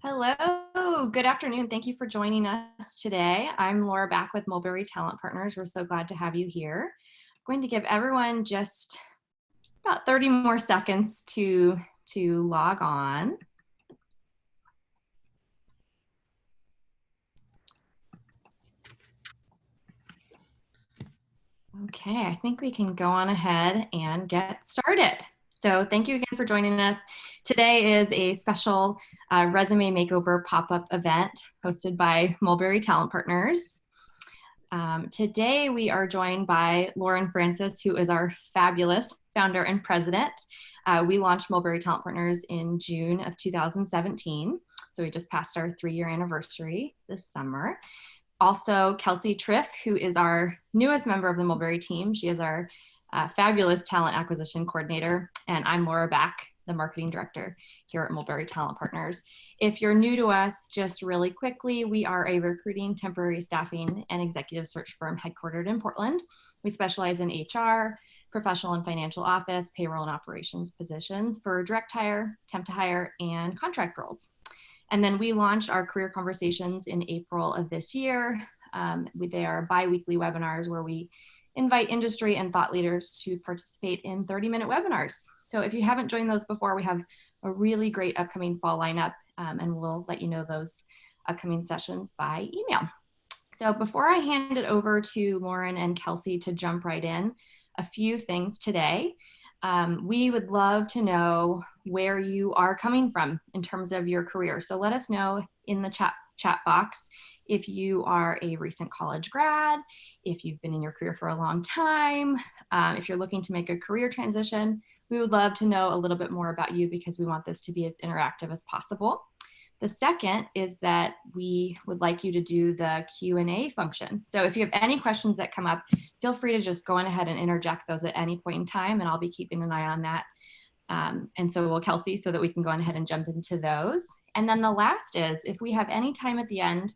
Hello, good afternoon. Thank you for joining us today. I'm Laura back with Mulberry Talent Partners. We're so glad to have you here. I'm going to give everyone just about 30 more seconds to log on. Okay, I think we can go on ahead and get started. So thank you again for joining us. Today is a special resume makeover pop-up event hosted by Mulberry Talent Partners. Today we are joined by Lauren Francis, who is our fabulous founder and president. We launched Mulberry Talent Partners in June of 2017. So we just passed our 3-year anniversary this summer. Also, Kelsey Triff, who is our newest member of the Mulberry team. She is our fabulous talent acquisition coordinator. And I'm Laura Back, the marketing director here at Mulberry Talent Partners. If you're new to us, just really quickly, we are a recruiting, temporary staffing, and executive search firm headquartered in Portland. We specialize in HR, professional and financial office, payroll and operations positions for direct hire, temp to hire, and contract roles. And then we launched our career conversations in April of this year. They are bi-weekly webinars where we invite industry and thought leaders to participate in 30-minute webinars. So if you haven't joined those before, we have a really great upcoming fall lineup, and we'll let you know those upcoming sessions by email. So before I hand it over to Lauren and Kelsey to jump right in, a few things today. We would love to know where you are coming from in terms of your career. So let us know in the chat box if you are a recent college grad, if you've been in your career for a long time, if you're looking to make a career transition. We would love to know a little bit more about you because we want this to be as interactive as possible. The second is that we would like you to do the Q&A function. So if you have any questions that come up, feel free to just go on ahead and interject those at any point in time, and I'll be keeping an eye on that. And so will Kelsey, so that we can go on ahead and jump into those. And then the last is, if we have any time at the end,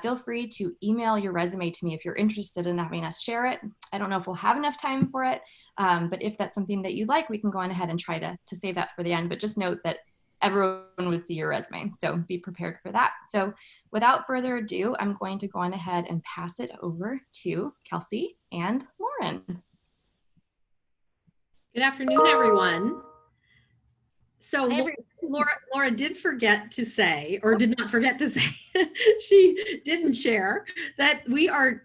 feel free to email your resume to me if you're interested in having us share it. I don't know if we'll have enough time for it, but if that's something that you'd like, we can go on ahead and try to save that for the end. But just note that everyone would see your resume, so be prepared for that. So without further ado, I'm going to go on ahead and pass it over to Kelsey and Lauren. Good afternoon, everyone. So Hi, Laura did forget to say, or did not forget to say, she didn't share that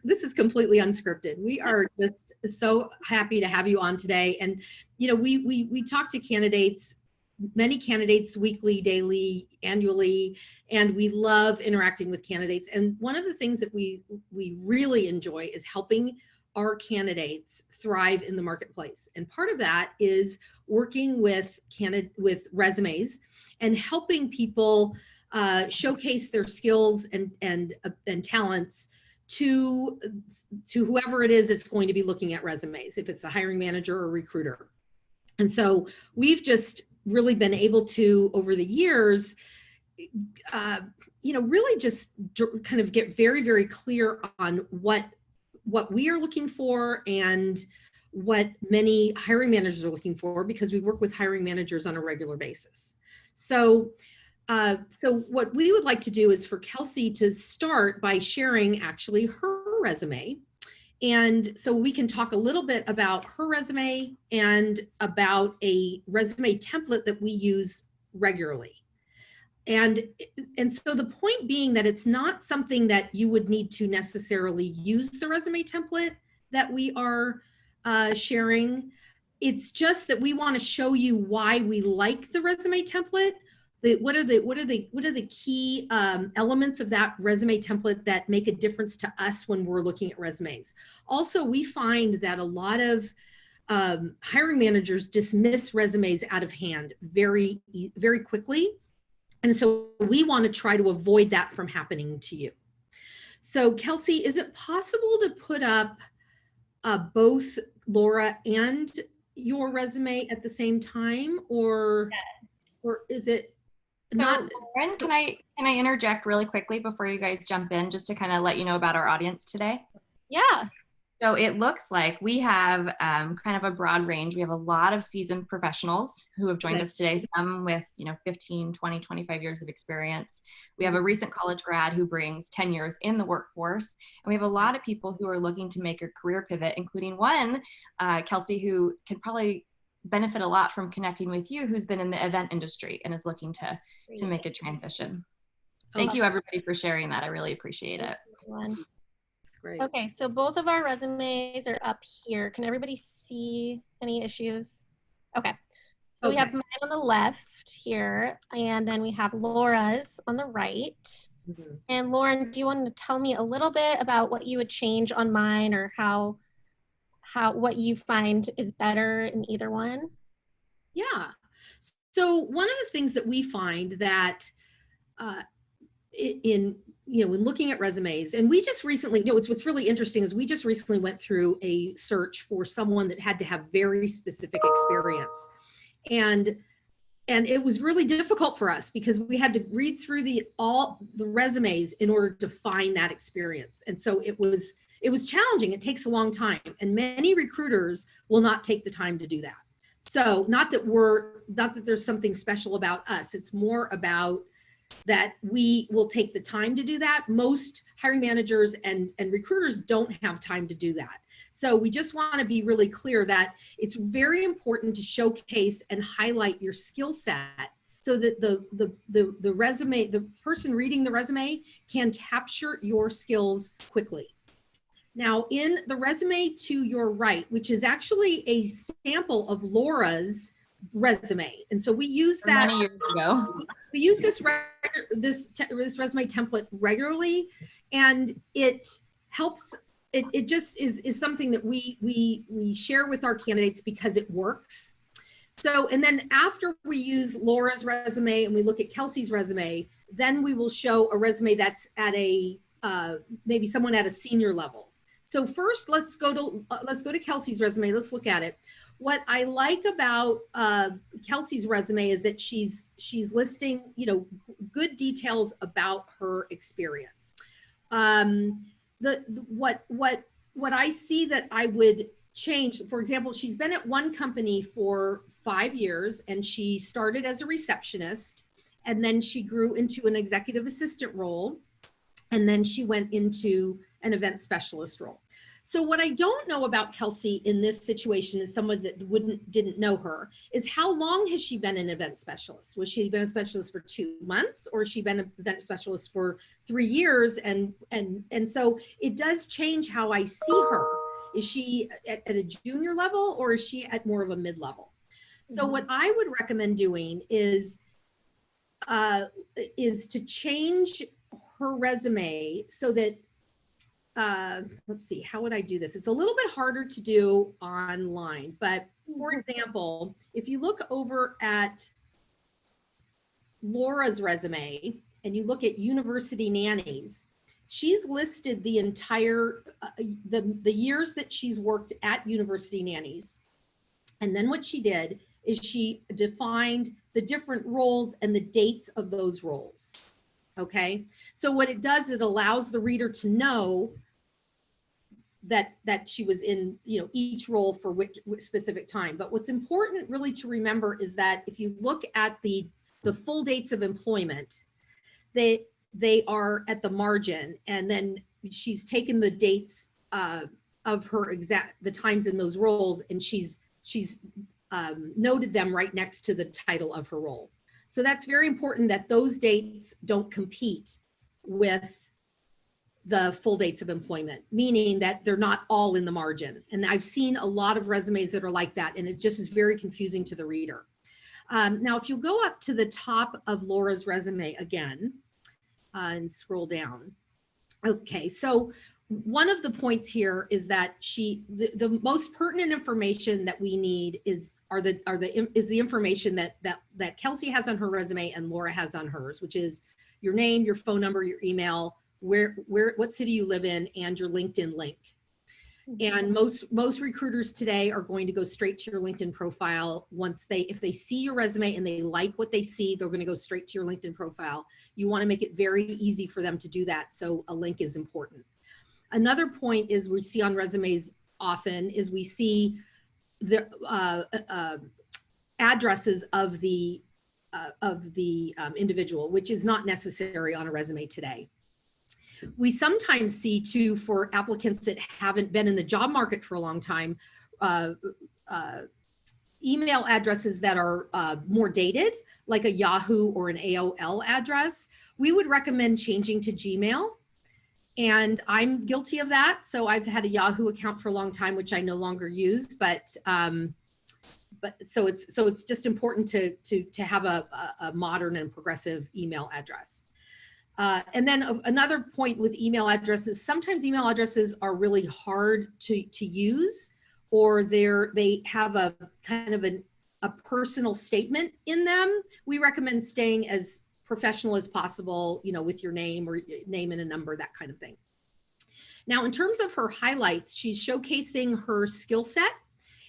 this is completely unscripted. We are just so happy to have you on today. And, you know, we talk to candidates, many candidates weekly, daily, annually, and we love interacting with candidates. And one of the things that we really enjoy is helping our candidates thrive in the marketplace. And part of that is working with resumes and helping people showcase their skills and talents to whoever it is that's going to be looking at resumes, if it's a hiring manager or recruiter. And so we've just really been able to, over the years, really just kind of get very, very clear on what we are looking for and what many hiring managers are looking for, because we work with hiring managers on a regular basis. So what we would like to do is for Kelsey to start by sharing actually her resume. And so we can talk a little bit about her resume and about a resume template that we use regularly. And so the point being that it's not something that you would need to necessarily use the resume template that we are sharing. It's just that we want to show you why we like the resume template. What are the key elements of that resume template that make a difference to us when we're looking at resumes? Also, we find that a lot of hiring managers dismiss resumes out of hand very, very quickly. And so we want to try to avoid that from happening to you. So Kelsey, is it possible to put up both Laura and your resume at the same time, or, yes, or is it not? Lauren, can I interject really quickly before you guys jump in, just to kind of let you know about our audience today? Yeah. So it looks like we have kind of a broad range. We have a lot of seasoned professionals who have joined Okay. us today, some with 15, 20, 25 years of experience. We have a Mhm. recent college grad who brings 10 years in the workforce. And we have a lot of people who are looking to make a career pivot, including one, Kelsey, who can probably benefit a lot from connecting with you, who's been in the event industry and is looking to make a transition. Thank Okay, you, everybody, for sharing that. I really appreciate it. Everyone. that's great. Okay, so both of our resumes are up here. Can everybody see any issues? Okay. So we have Okay. mine on the left here, and then we have Laura's on the right. Mhm. And Lauren, do you want to tell me a little bit about what you would change on mine, or how what you find is better in either one? Yeah. So one of the things that we find that uh, in when looking at resumes, and we just recently, what's really interesting is we just recently went through a search for someone that had to have very specific experience, and it was really difficult for us because we had to read through all the resumes in order to find that experience, and so it was challenging. It takes a long time, and many recruiters will not take the time to do that. So not that there's something special about us, it's more about that we will take the time to do that. Most hiring managers and recruiters don't have time to do that. So we just want to be really clear that it's very important to showcase and highlight your skill set so that the resume, the person reading the resume can capture your skills quickly. Now, in the resume to your right, which is actually a sample of Laura's resume, and so we use that Many years ago. we use this resume template regularly, and it helps. It just is something that we share with our candidates because it works. So, and then after we use Laura's resume and we look at Kelsey's resume, then we will show a resume that's at a maybe someone at a senior level. So first, let's go to Kelsey's resume. Let's look at it. What I like about Kelsey's resume is that she's listing, good details about her experience. What I see that I would change, for example, she's been at one company for 5 years, and she started as a receptionist, and then she grew into an executive assistant role, and then she went into an event specialist role. So what I don't know about Kelsey in this situation, as someone that didn't know her, is how long has she been an event specialist? Was she been a specialist for 2 months, or has she been an event specialist for 3 years? And so it does change how I see her. Is she at a junior level, or is she at more of a mid-level? So what I would recommend doing is to change her resume so that let's see, how would I do this? It's a little bit harder to do online, but for example, if you look over at Laura's resume and you look at university nannies, she's listed the entire, the years that she's worked at university nannies. And then what she did is she defined the different roles and the dates of those roles. Okay. So what it does, it allows the reader to know that she was in, each role for which specific time. But what's important really to remember is that if you look at the full dates of employment, they are at the margin, and then she's taken the dates of her the times in those roles, and she's noted them right next to the title of her role. So that's very important that those dates don't compete with the full dates of employment, meaning that they're not all in the margin. And I've seen a lot of resumes that are like that, and it just is very confusing to the reader. Now, if you go up to the top of Laura's resume again and scroll down. Okay, so one of the points here is that the most pertinent information that we need is the information that Kelsey has on her resume and Laura has on hers, which is your name, your phone number, your email, what city you live in, and your LinkedIn link. And most recruiters today are going to go straight to your LinkedIn profile. If they see your resume and they like what they see, they're going to go straight to your LinkedIn profile. You want to make it very easy for them to do that, so a link is important. Another point is we see on resumes often is we see the addresses of the individual, which is not necessary on a resume today. We sometimes see too, for applicants that haven't been in the job market for a long time, email addresses that are more dated, like a Yahoo or an AOL address. We would recommend changing to Gmail. And I'm guilty of that. So I've had a Yahoo account for a long time, which I no longer use, but so it's just important to have a modern and progressive email address. And then another point with email addresses, sometimes email addresses are really hard to use, or they have a kind of a personal statement in them. We recommend staying as professional as possible, you know, with your name or name and a number, that kind of thing. Now, in terms of her highlights, she's showcasing her skill set.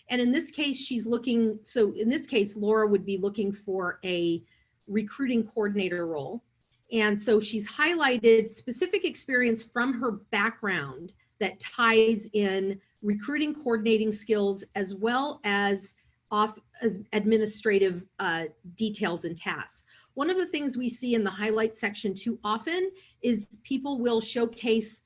And in this case, she's looking, so in this case, Laura would be looking for a recruiting coordinator role. And so she's highlighted specific experience from her background that ties in recruiting coordinating skills, as well as administrative details and tasks. One of the things we see in the highlight section too often is people will showcase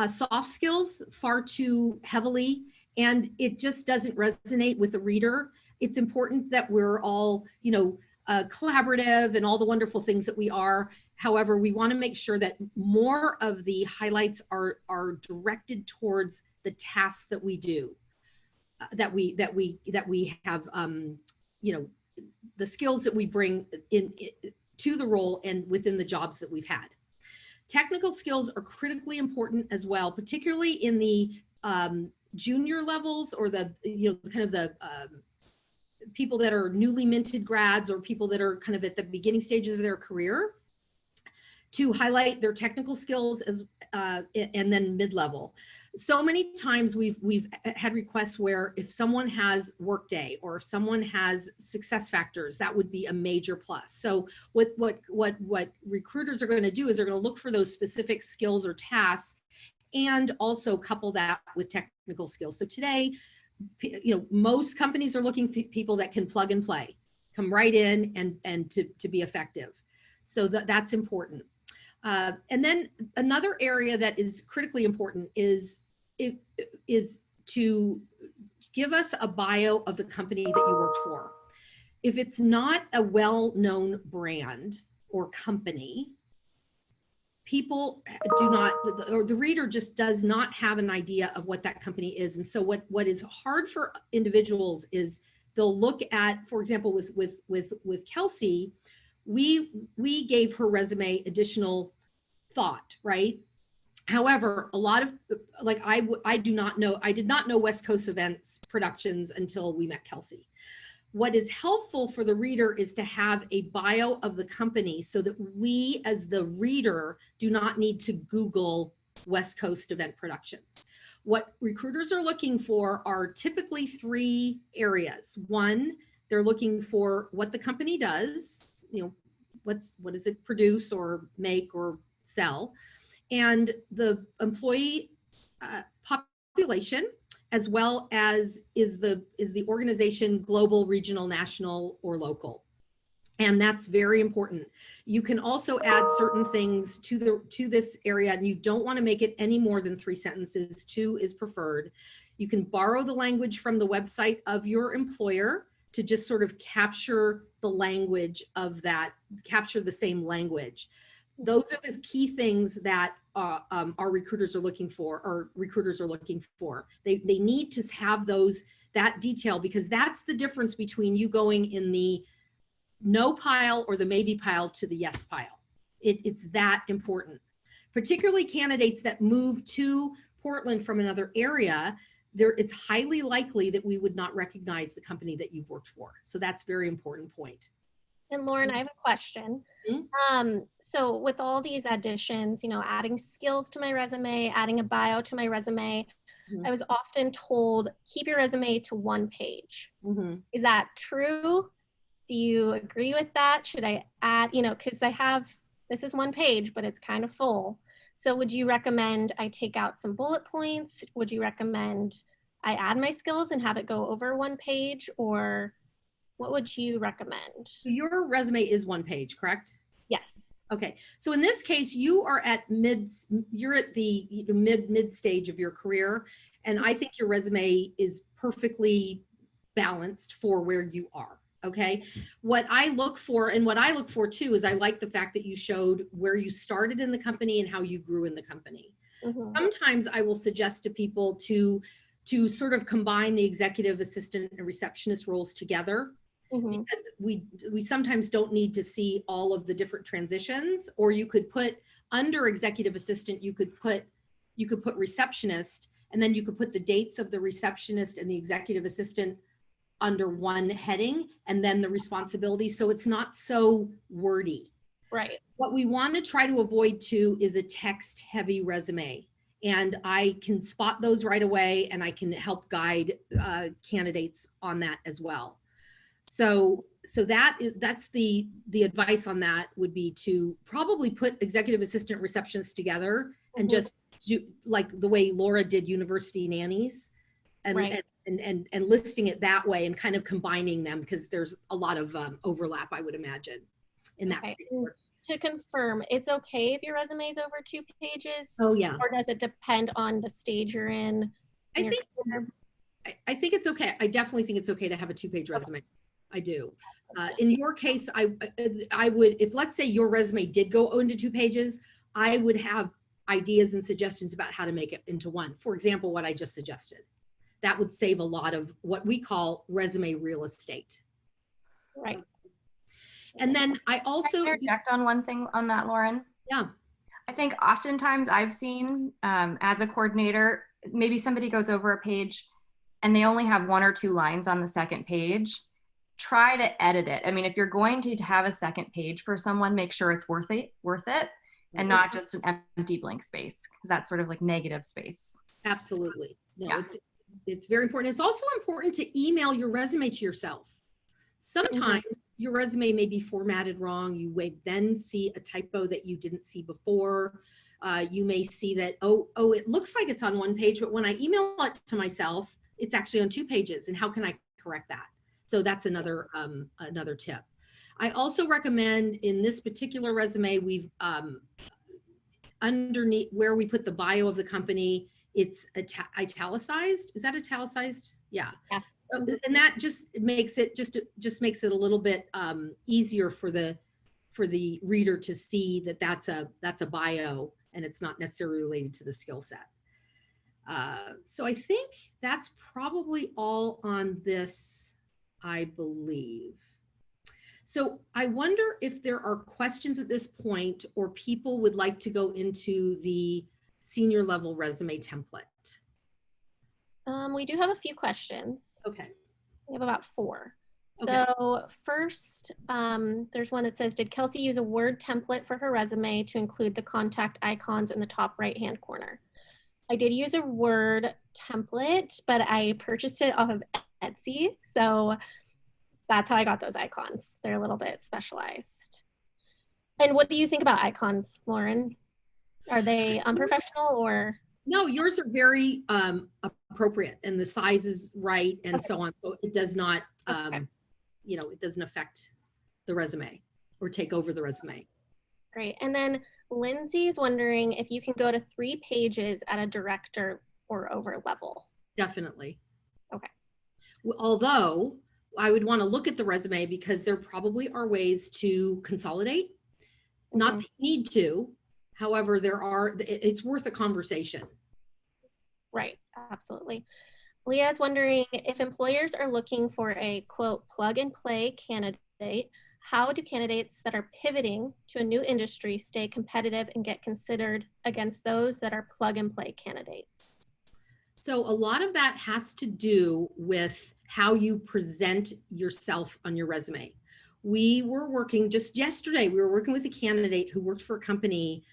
soft skills far too heavily, and it just doesn't resonate with the reader. It's important that we're all, you know, collaborative and all the wonderful things that we are. However, we want to make sure that more of the highlights are directed towards the tasks that we do, that we have, you know, the skills that we bring in to the role and within the jobs that we've had. Technical skills are critically important as well, particularly in the junior levels, or the, you know, kind of the people that are newly minted grads, or people that are kind of at the beginning stages of their career, to highlight their technical skills as and then mid-level. So many times we've had requests where if someone has Workday or if someone has SuccessFactors, that would be a major plus. So what recruiters are going to do is they're going to look for those specific skills or tasks, and also couple that with technical skills. So today, you know, most companies are looking for people that can plug and play, come right in and to be effective. So that's important. And then another area that is critically important is to give us a bio of the company that you worked for. If it's not a well-known brand or company, people do not, or the reader just does not have an idea of what that company is. And so what is hard for individuals is they'll look at, for example, with Kelsey, we gave her resume additional thought, right? However, a lot of, like, I did not know West Coast Events Productions until we met Kelsey. What is helpful for the reader is to have a bio of the company, so that we as the reader do not need to Google West Coast Event Productions. What recruiters are looking for are typically 3 areas. One, they're looking for what the company does, you know, what does it produce or make or sell, and the employee population, as well as is the organization global, regional, national, or local. And that's very important. You can also add certain things to this area, and you don't want to make it any more than 3 sentences. 2 is preferred. You can borrow the language from the website of your employer to just sort of capture the language of that, capture the same language. Those are the key things that our recruiters are looking for, or recruiters are looking for. They need to have that detail, because that's the difference between you going in the no pile or the maybe pile to the yes pile. It's that important. Particularly candidates that move to Portland from another area, it's highly likely that we would not recognize the company that you've worked for. So that's a very important point. And Lauren, I have a question. So with all these additions, you know, adding skills to my resume, adding a bio to my resume, I was often told, keep your resume to 1 page. Is that true? Do you agree with that? Should I add, you know, because this is 1 page, but it's kind of full. So would you recommend I take out some bullet points? Would you recommend I add my skills and have it go over one page, or what would you recommend? Your resume is one page, correct? Yes. Okay, so in this case, you're at the mid stage of your career, and I think your resume is perfectly balanced for where you are. Okay, what I look for, and what I look for too, is I like the fact that you showed where you started in the company and how you grew in the company. Sometimes I will suggest to people to sort of combine the executive assistant and receptionist roles together. Because we sometimes don't need to see all of the different transitions. Or you could put under executive assistant, you could put receptionist, and then you could put the dates of the receptionist and the executive assistant under one heading, and then the responsibilities, so it's not so wordy. Right. What we want to try to avoid too is a text heavy resume, and I can spot those right away, and I can help guide candidates on that as well. So that's the advice on that would be to probably put executive assistant receptionists together and just do like the way Laura did university nannies, and and listing it that way and kind of combining them, because there's a lot of overlap, I would imagine, in that. To confirm, it's okay if your resume is over 2 pages? Oh yeah. Or does it depend on the stage you're in? I think it's okay. I definitely think it's okay to have a 2-page resume. I do. In your case, I would, if let's say your resume did go into 2 pages, I would have ideas and suggestions about how to make it into 1. For example, what I just suggested. That would save a lot of what we call resume real estate. Right. And then I also Can I interject on one thing on that, Lauren? Yeah. I think oftentimes I've seen as a coordinator, maybe somebody goes over a page and they only have 1 or 2 lines on the second page. Try to edit it. I mean, if you're going to have a second page for someone, make sure it's worth it, and not just an empty blank space, because that's sort of like negative space. Absolutely. No, yeah. It's very important. It's also important to email your resume to yourself. Sometimes your resume may be formatted wrong. You may then see a typo that you didn't see before. You may see that, oh, it looks like it's on 1 page, but when I email it to myself, it's actually on 2 pages. And how can I correct that? So that's another tip. I also recommend in this particular resume, we've underneath where we put the bio of the company, it's italicized. Is that italicized? Yeah. And that just makes it makes it a little bit easier for the reader to see that that's a bio and it's not necessarily related to the skill set. So I think that's probably all on this, I believe. So I wonder if there are questions at this point, or people would like to go into the senior level resume template. We do have a few questions. Okay. We have about 4. Okay. So first, there's one that says, did Kelsey use a Word template for her resume to include the contact icons in the top right-hand corner? I did use a Word template, but I purchased it off of Etsy. So that's how I got those icons. They're a little bit specialized. And what do you think about icons, Lauren? Are they unprofessional or? No, yours are very appropriate, and the size is right, and so on. So it does not, it doesn't affect the resume or take over the resume. Great. And then Lindsay's wondering if you can go to 3 pages at a director or over level. Definitely. Okay. Although I would want to look at the resume, because there probably are ways to consolidate. Not that you need to. However, it's worth a conversation. Right, absolutely. Leah's wondering if employers are looking for a quote plug and play candidate, how do candidates that are pivoting to a new industry stay competitive and get considered against those that are plug and play candidates? So a lot of that has to do with how you present yourself on your resume. We were working just yesterday, we were working with a candidate who worked for a company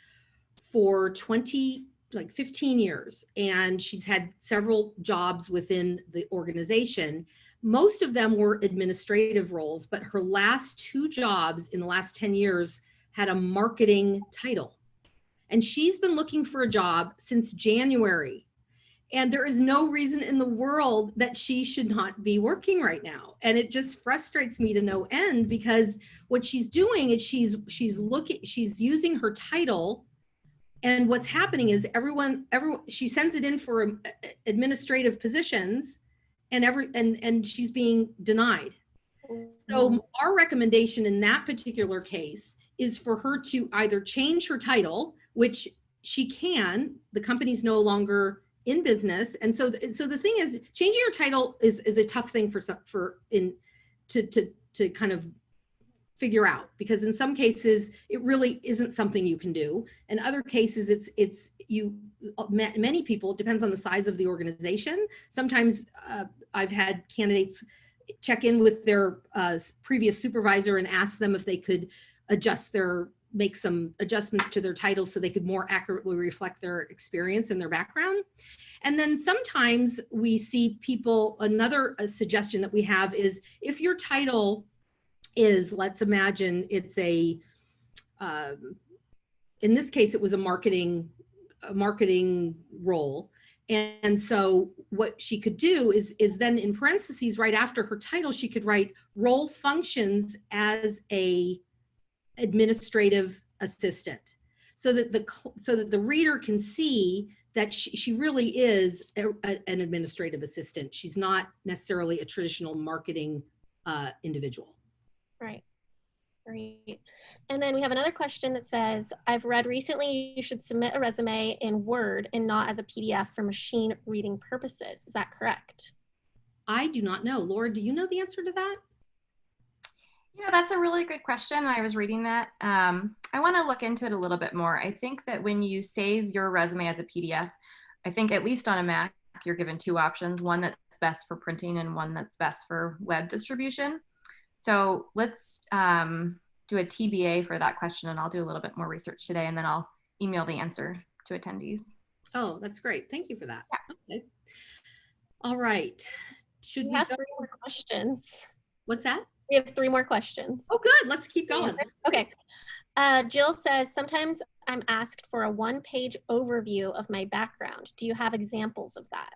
for 15 years, and she's had several jobs within the organization. Most of them were administrative roles, but her last 2 jobs in the last 10 years had a marketing title. and she's been looking for a job since January. And there is no reason in the world that she should not be working right now. And it just frustrates me to no end, because what she's doing is she's using her title. And what's happening is everyone, she sends it in for administrative positions, and she's being denied. So our recommendation in that particular case is for her to either change her title, which she can. The company's no longer in business, and so the thing is, changing your title is a tough thing to kind of figure out, because in some cases it really isn't something you can do. In other cases, many people, it depends on the size of the organization. Sometimes I've had candidates check in with their previous supervisor and ask them if they could make some adjustments to their titles so they could more accurately reflect their experience and their background. And then sometimes we see people, another suggestion that we have is, if your title is, let's imagine it's in this case, it was a marketing role. And so what she could do is then in parentheses right after her title, she could write role functions as a administrative assistant, so that the reader can see that she really is an administrative assistant. She's not necessarily a traditional marketing individual. Right. Great. And then we have another question that says, I've read recently you should submit a resume in Word and not as a PDF for machine reading purposes. Is that correct? I do not know. Laura, do you know the answer to that? You know, that's a really good question. I was reading that. I want to look into it a little bit more. I think that when you save your resume as a PDF, I think at least on a Mac, you're given two options, one that's best for printing and one that's best for web distribution. So let's do a TBA for that question, and I'll do a little bit more research today, and then I'll email the answer to attendees. Oh, that's great. Thank you for that. Yeah. Okay. All right. Should we have 3 more questions? What's that? We have 3 more questions. Oh, good. Let's keep going. Okay. Jill says, sometimes I'm asked for a 1-page overview of my background. Do you have examples of that?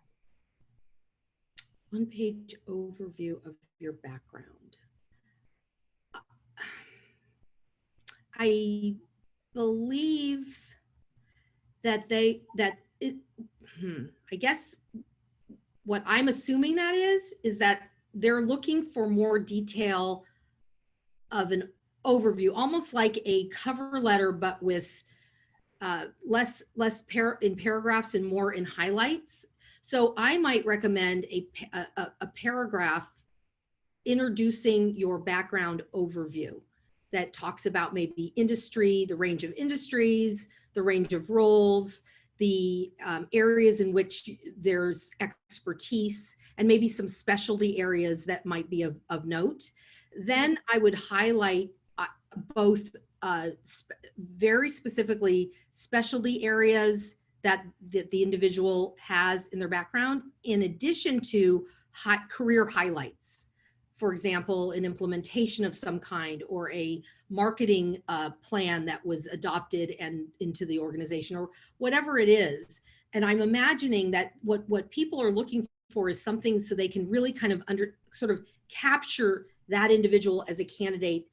1-page overview of your background. I believe that I guess what I'm assuming that is that they're looking for more detail of an overview, almost like a cover letter, but with less in paragraphs and more in highlights. So I might recommend a paragraph introducing your background overview that talks about maybe industry, the range of industries, the range of roles, the areas in which there's expertise, and maybe some specialty areas that might be of note. Then I would highlight both very specifically specialty areas that the individual has in their background, in addition to career highlights. For example, an implementation of some kind, or a marketing plan that was adopted and into the organization, or whatever it is. And I'm imagining that what people are looking for is something so they can really kind of sort of capture that individual as a candidate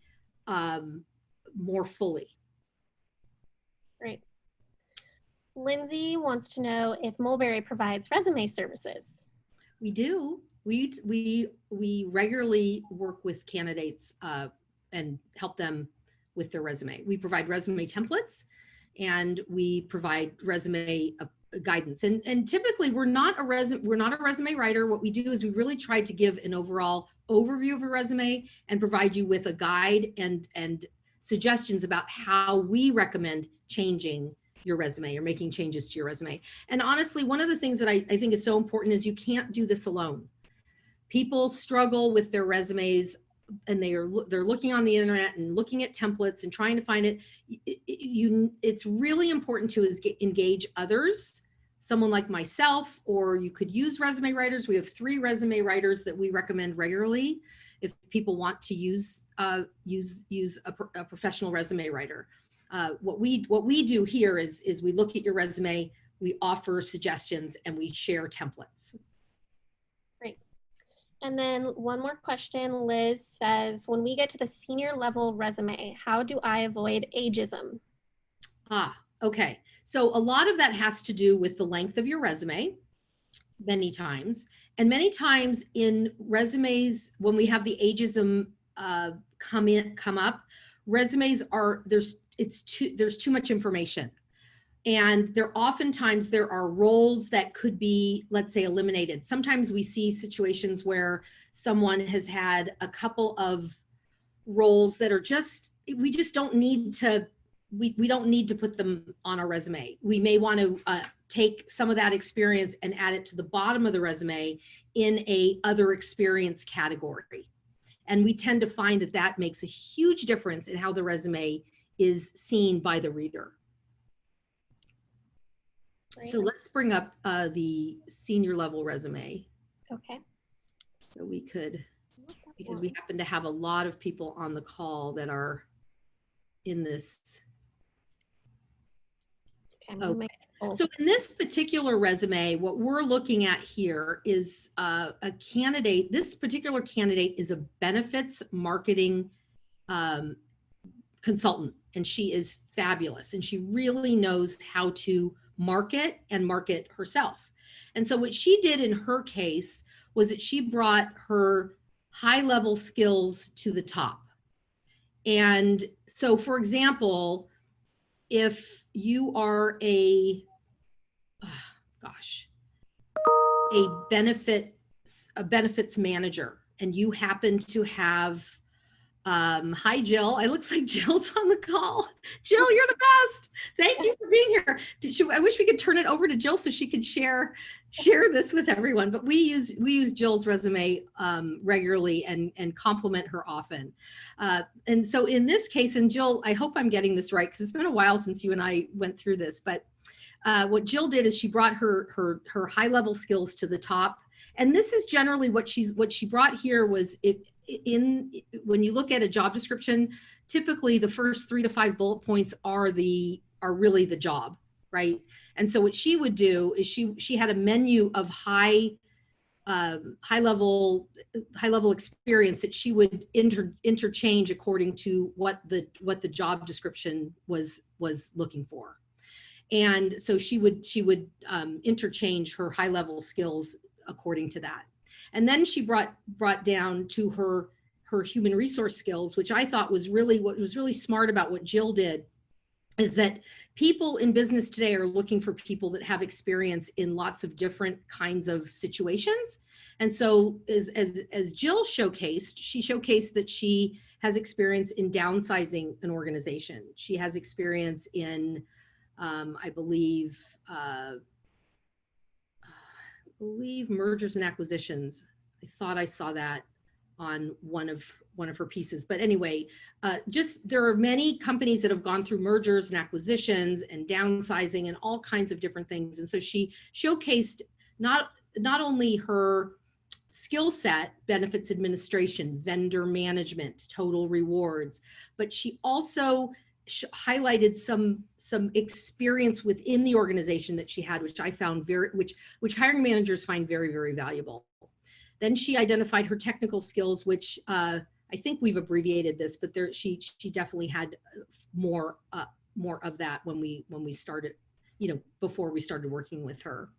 more fully. Great. Lindsay wants to know if Mulberry provides resume services. We do. We regularly work with candidates and help them with their resume. We provide resume templates, and we provide resume guidance. And typically we're not a resume writer. What we do is we really try to give an overall overview of a resume and provide you with a guide and suggestions about how we recommend changing your resume or making changes to your resume. And honestly, one of the things that I think is so important is you can't do this alone. People struggle with their resumes, and they're looking on the internet and looking at templates and trying to find it. It's really important to engage others, someone like myself, or you could use resume writers. We have 3 resume writers that we recommend regularly if people want to use a professional resume writer. what we do here is we look at your resume, we offer suggestions, and we share templates. Great. And then one more question, Liz says, when we get to the senior level resume, how do I avoid ageism? Okay. So a lot of that has to do with the length of your resume, many times. And many times in resumes, when we have the ageism come up, resumes are, there's too much information. And there are roles that could be, let's say, eliminated. Sometimes we see situations where someone has had a couple of roles that are we just don't need to, we don't need to put them on our resume. We may want to take some of that experience and add it to the bottom of the resume in a other experience category. And we tend to find that that makes a huge difference in how the resume is seen by the reader. Great. So let's bring up the senior level resume. Okay. So we could, because we happen to have a lot of people on the call that are in this. Okay. So in this particular resume, what we're looking at here is a candidate. This particular candidate is a benefits marketing consultant, and she is fabulous, and she really knows how to market and market herself. And so what she did in her case was that she brought her high-level skills to the top. And so, for example, if you are a benefits manager, and you happen to have, hi Jill, it looks like Jill's on the call. Jill, you're the best. Thank you for being here. I wish we could turn it over to Jill so she could share this with everyone, but we use Jill's resume regularly and compliment her often. And so in this case, and Jill, I hope I'm getting this right because it's been a while since you and I went through this, but what Jill did is she brought her high-level skills to the top. And this is generally what she brought here was when you look at a job description, typically the first 3 to 5 bullet points are really the job, right? And so what she would do is she had a menu of high level experience that she would interchange according to what the job description was looking for. And so she would interchange her high level skills according to that. And then she brought down to her human resource skills, which I thought was really what was really smart about what Jill did, is that people in business today are looking for people that have experience in lots of different kinds of situations. And so as Jill showcased, she showcased that she has experience in downsizing an organization. She has experience in, I believe mergers and acquisitions. I thought I saw that on one of her pieces, but anyway, there are many companies that have gone through mergers and acquisitions and downsizing and all kinds of different things. And so she showcased not only her skill set, benefits administration, vendor management, total rewards, but she also highlighted some experience within the organization that she had, which I found which hiring managers find very, very valuable. Then she identified her technical skills, which I think we've abbreviated this, but she definitely had more of that when we started, before we started working with her.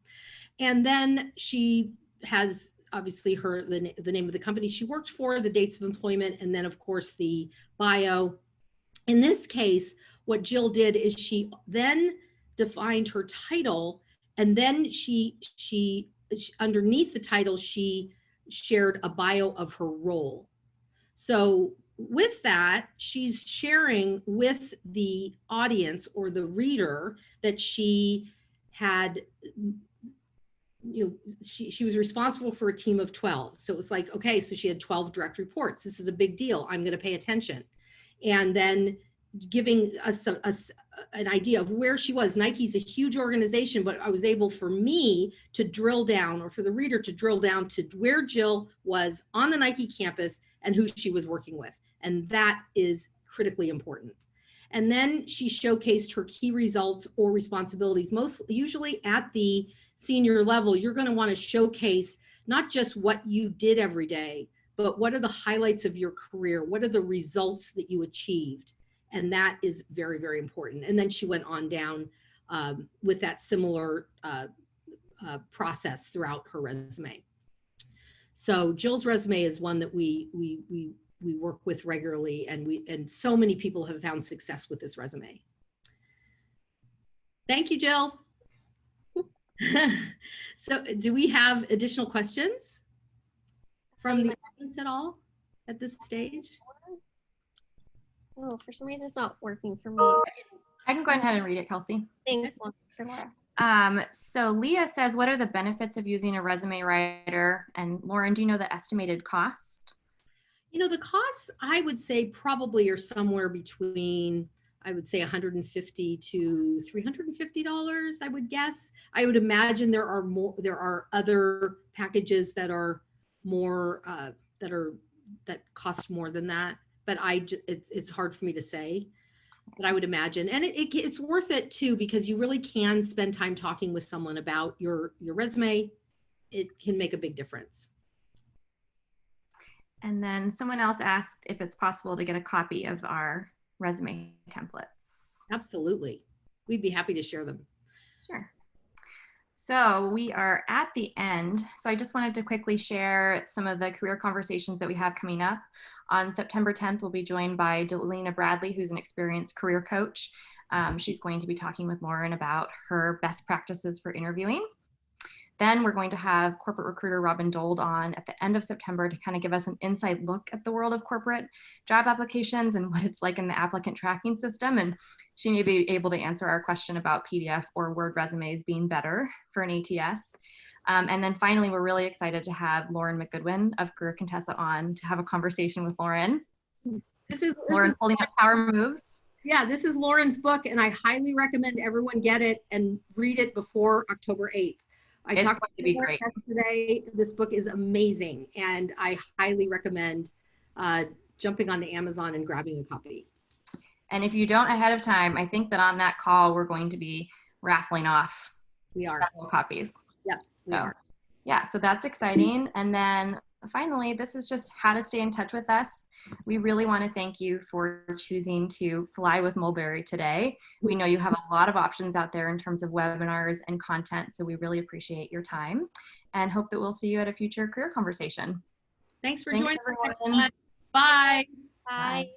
And then she has obviously the name of the company she worked for, the dates of employment, and then of course the bio. In this case, what Jill did is she then defined her title, and then she underneath the title, she shared a bio of her role. So with that, she's sharing with the audience or the reader that she had, she was responsible for a team of 12. So it was like, okay, so she had 12 direct reports. This is a big deal. I'm going to pay attention. And then giving us an idea of where she was. Nike's a huge organization, but I was able for me to drill down, or for the reader to drill down to where Jill was on the Nike campus and who she was working with. And that is critically important. And then she showcased her key results or responsibilities. Most usually at the senior level, you're going to want to showcase not just what you did every day, but what are the highlights of your career? What are the results that you achieved? And that is very, very important. And then she went on down with that similar process throughout her resume. So Jill's resume is one that we work with regularly, and so many people have found success with this resume. Thank you, Jill. So do we have additional questions from the audience at all at this stage? Oh, for some reason it's not working for me. I can go ahead and read it, Kelsey. Thanks, Laura. So Leah says, what are the benefits of using a resume writer? And Lauren, do you know the estimated cost? You know, the costs, I would say, probably are somewhere between, I would say, $150 to $350, I would guess. I would imagine there are other packages that are more, that cost more than that. But it's hard for me to say. But I would imagine, and it's worth it too, because you really can spend time talking with someone about your resume. It can make a big difference. And then someone else asked if it's possible to get a copy of our resume templates. Absolutely. We'd be happy to share them. Sure. So we are at the end. So I just wanted to quickly share some of the career conversations that we have coming up. On September 10th, we'll be joined by Delina Bradley, who's an experienced career coach. She's going to be talking with Lauren about her best practices for interviewing. Then we're going to have corporate recruiter Robin Dold on at the end of September to kind of give us an inside look at the world of corporate job applications and what it's like in the applicant tracking system. And she may be able to answer our question about PDF or Word resumes being better for an ATS. And then finally, we're really excited to have Lauren McGoodwin of Career Contessa on to have a conversation with Lauren. Lauren holding up Power Moves. Yeah, this is Lauren's book, and I highly recommend everyone get it and read it before October 8th. I talked to Lauren yesterday. This book is amazing, and I highly recommend jumping onto Amazon and grabbing a copy. And if you don't ahead of time, I think that on that call, we're going to be raffling off several copies. Yep. So, yeah, so that's exciting. And then finally, this is just how to stay in touch with us. We really want to thank you for choosing to fly with Mulberry today. We know you have a lot of options out there in terms of webinars and content, so we really appreciate your time and hope that we'll see you at a future career conversation. Thanks for joining us. Bye. Bye.